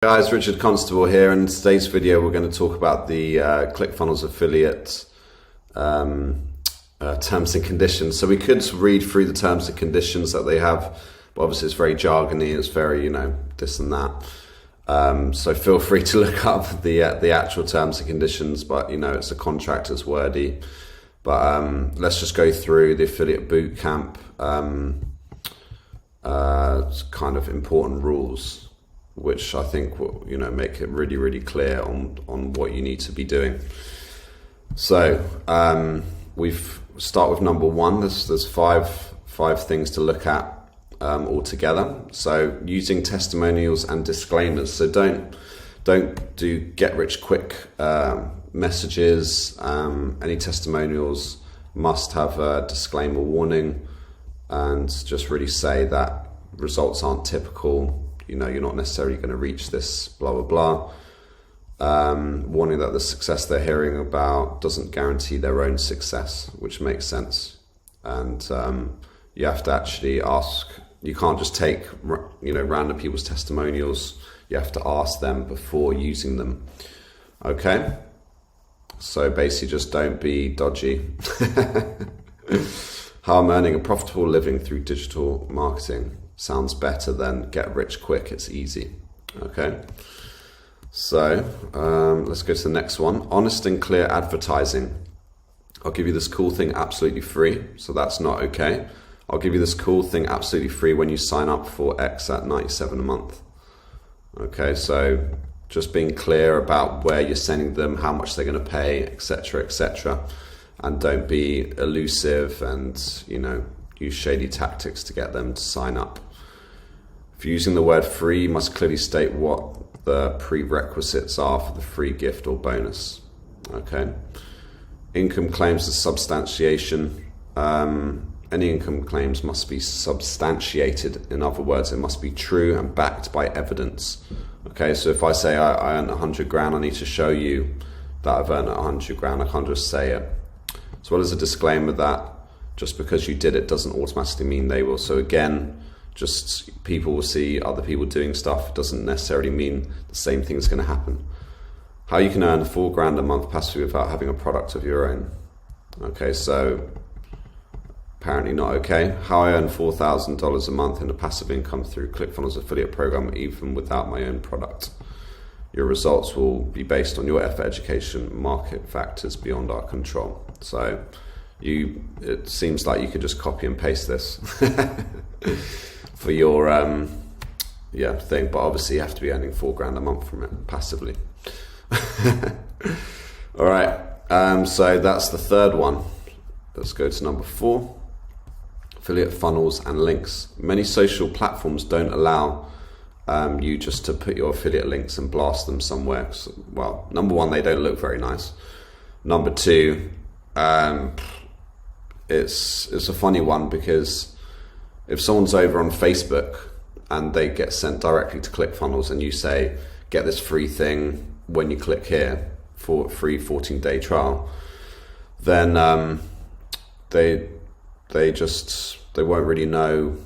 Guys, Richard Constable here. In today's video we're going to talk about the ClickFunnels affiliate terms and conditions. So we could read through the terms and conditions that they have, but obviously it's very jargony, it's very, this and that. So feel free to look up the actual terms and conditions, but it's a contract, it's wordy. But let's just go through the affiliate bootcamp kind of important rules, which I think will make it really clear on what you need to be doing. So we've start with number one. There's five things to look at altogether. So using testimonials and disclaimers. So don't do get rich quick messages. Any testimonials must have a disclaimer warning and just really say that results aren't typical. You're not necessarily going to reach this, blah, blah, blah. Warning that the success they're hearing about doesn't guarantee their own success, which makes sense. And you have to actually ask, you can't just take, random people's testimonials. You have to ask them before using them. Okay? So basically just don't be dodgy. How I'm earning a profitable living through digital marketing. Sounds better than get rich quick, it's easy. Okay, so let's go to the next one. Honest and clear advertising. I'll give you this cool thing absolutely free, so that's not okay. I'll give you this cool thing absolutely free when you sign up for X at $97 a month. Okay, so just being clear about where you're sending them, how much they're going to pay, etc. And don't be elusive and use shady tactics to get them to sign up. If you're using the word free, you must clearly state what the prerequisites are for the free gift or bonus. Okay. Income claims and substantiation. Any income claims must be substantiated. In other words, it must be true and backed by evidence. Okay, so if I say I earned 100 grand, I need to show you that I've earned 100 grand. I can't just say it. As well as a disclaimer that just because you did it doesn't automatically mean they will. So again, just people will see other people doing stuff. It doesn't necessarily mean the same thing is going to happen. How you can earn $4 grand a month passively without having a product of your own. Okay, so apparently not okay. How I earn $4,000 a month in a passive income through ClickFunnels affiliate program even without my own product. Your results will be based on your effort, education, market factors beyond our control. So it seems like you could just copy and paste this for your thing, but obviously you have to be earning $4 grand a month from it passively. All right, so that's the third one. Let's go to number 4. Affiliate funnels and links. Many social platforms don't allow you just to put your affiliate links and blast them somewhere. Well, number one, they don't look very nice. Number two, it's a funny one because if someone's over on Facebook and they get sent directly to ClickFunnels and you say, get this free thing when you click here for a free 14-day trial, then they won't really know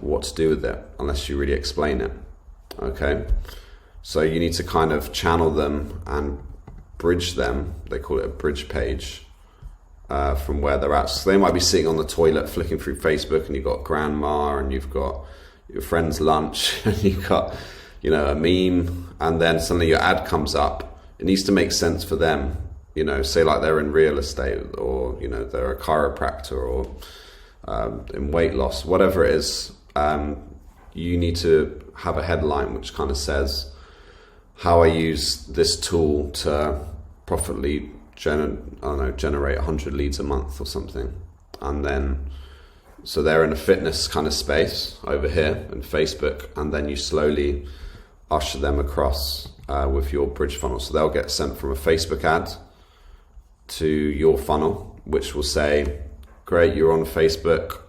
what to do with it unless you really explain it. Okay, so you need to kind of channel them and bridge them. They call it a bridge page from where they're at. So they might be sitting on the toilet flicking through Facebook and you've got grandma and you've got your friend's lunch and you've got a meme, and then suddenly your ad comes up. It needs to make sense for them. Say like they're in real estate or they're a chiropractor or in weight loss, whatever it is. You need to have a headline which kind of says how I use this tool to profitably generate 100 leads a month or something. And then so they're in a fitness kind of space over here in Facebook, and then you slowly usher them across with your bridge funnel. So they'll get sent from a Facebook ad to your funnel, which will say, great, you're on Facebook.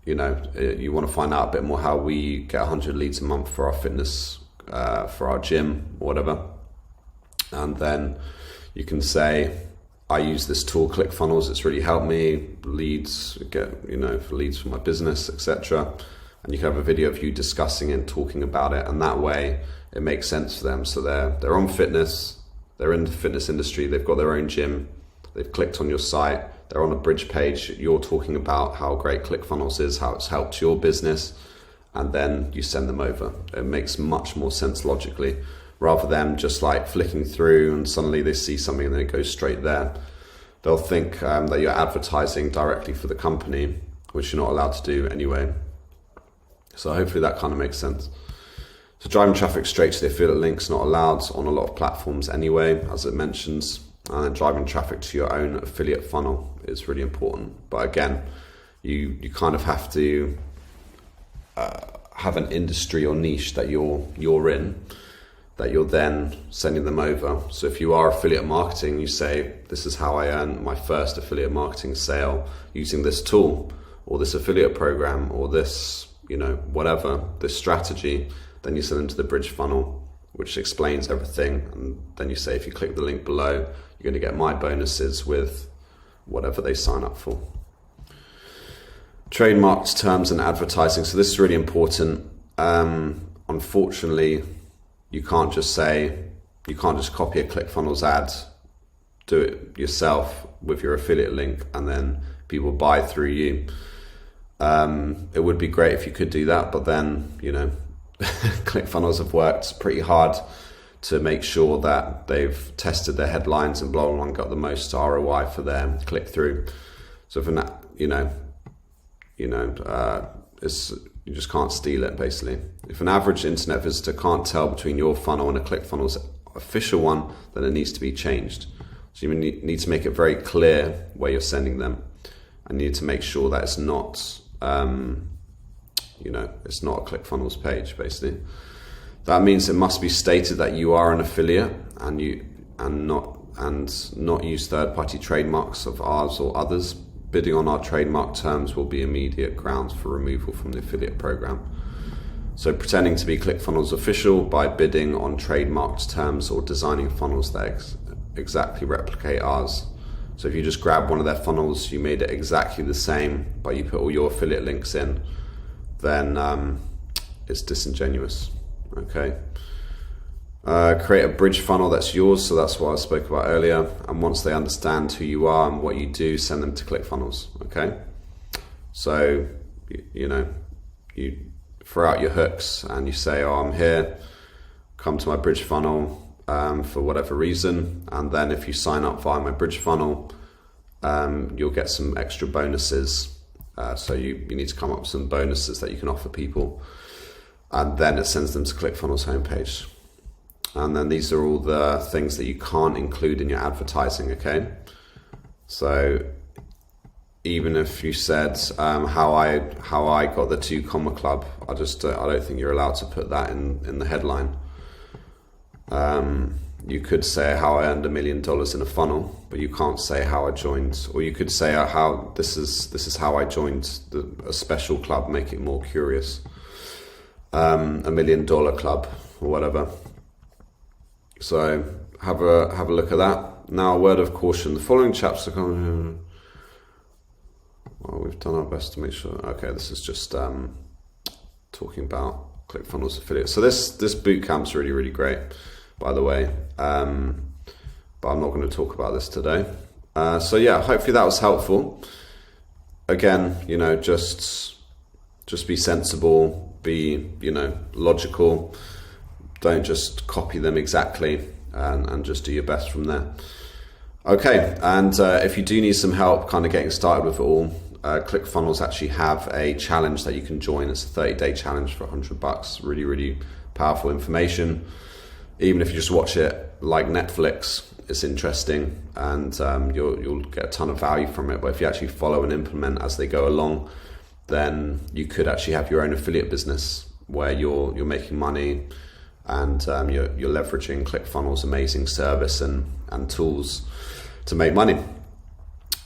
You want to find out a bit more how we get 100 leads a month for our fitness, for our gym, or whatever. And then you can say, I use this tool, ClickFunnels. It's really helped me. Leads, for leads for my business, etc. and you can have a video of you discussing it and talking about it, and that way it makes sense for them. So they're on fitness, they're in the fitness industry, they've got their own gym, they've clicked on your site, they're on a bridge page, you're talking about how great ClickFunnels is, how it's helped your business, and then you send them over. It makes much more sense logically, rather than just like flicking through and suddenly they see something and then it goes straight there. They'll think that you're advertising directly for the company, which you're not allowed to do anyway. So hopefully that kind of makes sense. So driving traffic straight to the affiliate link's not allowed on a lot of platforms anyway, as it mentions. And then driving traffic to your own affiliate funnel is really important. But again, you kind of have to have an industry or niche that you're in, that you're then sending them over. So if you are affiliate marketing, you say, this is how I earned my first affiliate marketing sale using this tool or this affiliate program or this, whatever, this strategy, then you send them to the bridge funnel, which explains everything. And then you say, if you click the link below, you're going to get my bonuses with whatever they sign up for. Trademarked terms and advertising. So this is really important. Unfortunately, you can't just copy a ClickFunnels ad, do it yourself with your affiliate link, and then people buy through you. It would be great if you could do that, but then, ClickFunnels have worked pretty hard to make sure that they've tested their headlines and blah, blah, blah, and got the most ROI for their click through. So for that, you just can't steal it, basically. If an average internet visitor can't tell between your funnel and a ClickFunnels official one, then it needs to be changed. So you need to make it very clear where you're sending them, and you need to make sure that it's not, it's not a ClickFunnels page, basically. That means it must be stated that you are an affiliate and not use third-party trademarks of ours or others. Bidding on our trademark terms will be immediate grounds for removal from the affiliate program. So pretending to be ClickFunnels official by bidding on trademarked terms or designing funnels that exactly replicate ours. So if you just grab one of their funnels, you made it exactly the same, but you put all your affiliate links in, then it's disingenuous. Okay. Create a bridge funnel that's yours, so that's what I spoke about earlier. And once they understand who you are and what you do, send them to ClickFunnels. Okay. So you throw out your hooks and you say, "Oh, I'm here. Come to my bridge funnel for whatever reason." And then if you sign up via my bridge funnel, you'll get some extra bonuses. So you need to come up with some bonuses that you can offer people, and then it sends them to ClickFunnels homepage. And then these are all the things that you can't include in your advertising, okay? So even if you said how I got the 2 comma club, I don't think you're allowed to put that in the headline. You could say how I earned $1 million in a funnel, but you can't say how I joined. Or you could say how this is how I joined a special club, make it more curious. $1 million club or whatever. So have a look at that. Now, a word of caution: the following chapters are we've done our best to make sure. Okay, this is just talking about ClickFunnels affiliates. So this boot camp's really, really great, by the way. But I'm not going to talk about this today. So yeah, hopefully that was helpful. Again, just be sensible, be logical. Don't just copy them exactly, and just do your best from there. Okay, and if you do need some help kind of getting started with it all, ClickFunnels actually have a challenge that you can join. It's a 30-day challenge for $100. Really, really powerful information. Even if you just watch it like Netflix, it's interesting, and you'll get a ton of value from it. But if you actually follow and implement as they go along, then you could actually have your own affiliate business where you're making money, and you're leveraging ClickFunnels' amazing service and tools to make money.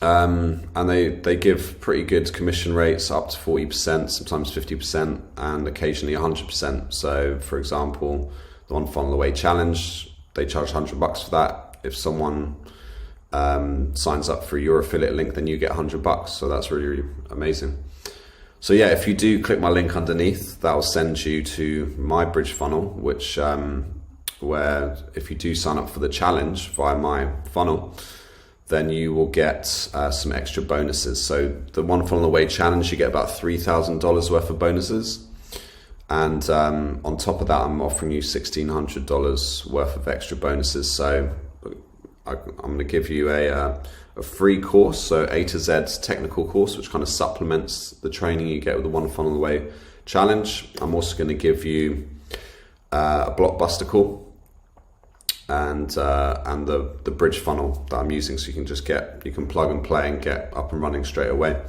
And they give pretty good commission rates, up to 40%, sometimes 50%, and occasionally 100%. So for example, the One Funnel Away challenge, they charge $100 for that. If someone signs up for your affiliate link, then you get $100. So that's really, really amazing. So yeah, if you do click my link underneath, that will send you to my bridge funnel, which where if you do sign up for the challenge via my funnel, then you will get some extra bonuses. So the One Funnel Away challenge, you get about $3,000 worth of bonuses. And on top of that, I'm offering you $1,600 worth of extra bonuses. So I'm going to give you a free course, so A to Z technical course, which kind of supplements the training you get with the One Funnel Away challenge. I'm also going to give you a blockbuster call and the bridge funnel that I'm using, so you can plug and play and get up and running straight away.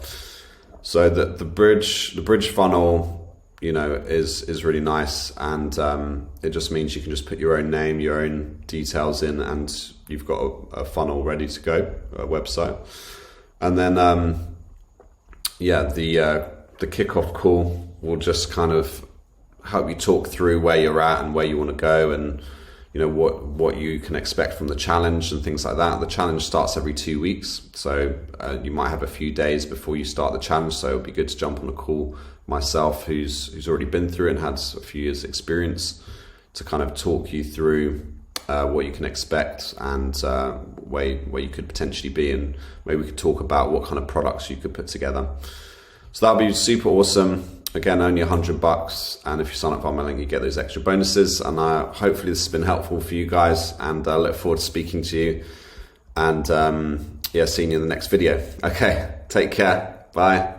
So the bridge funnel, you know, is really nice, and it just means you can just put your own name, your own details in, and you've got a funnel ready to go, a website. And then the kickoff call will just kind of help you talk through where you're at and where you want to go, and you know what you can expect from the challenge and things like that. The challenge starts every 2 weeks, so you might have a few days before you start the challenge, so it'll be good to jump on a call myself who's already been through and had a few years experience to kind of talk you through what you can expect and where you could potentially be, and maybe we could talk about what kind of products you could put together. So that'll be super awesome. Again, only $100, and if you sign up via my link, you get those extra bonuses. And hopefully this has been helpful for you guys, and I look forward to speaking to you and seeing you in the next video. Okay, take care. Bye.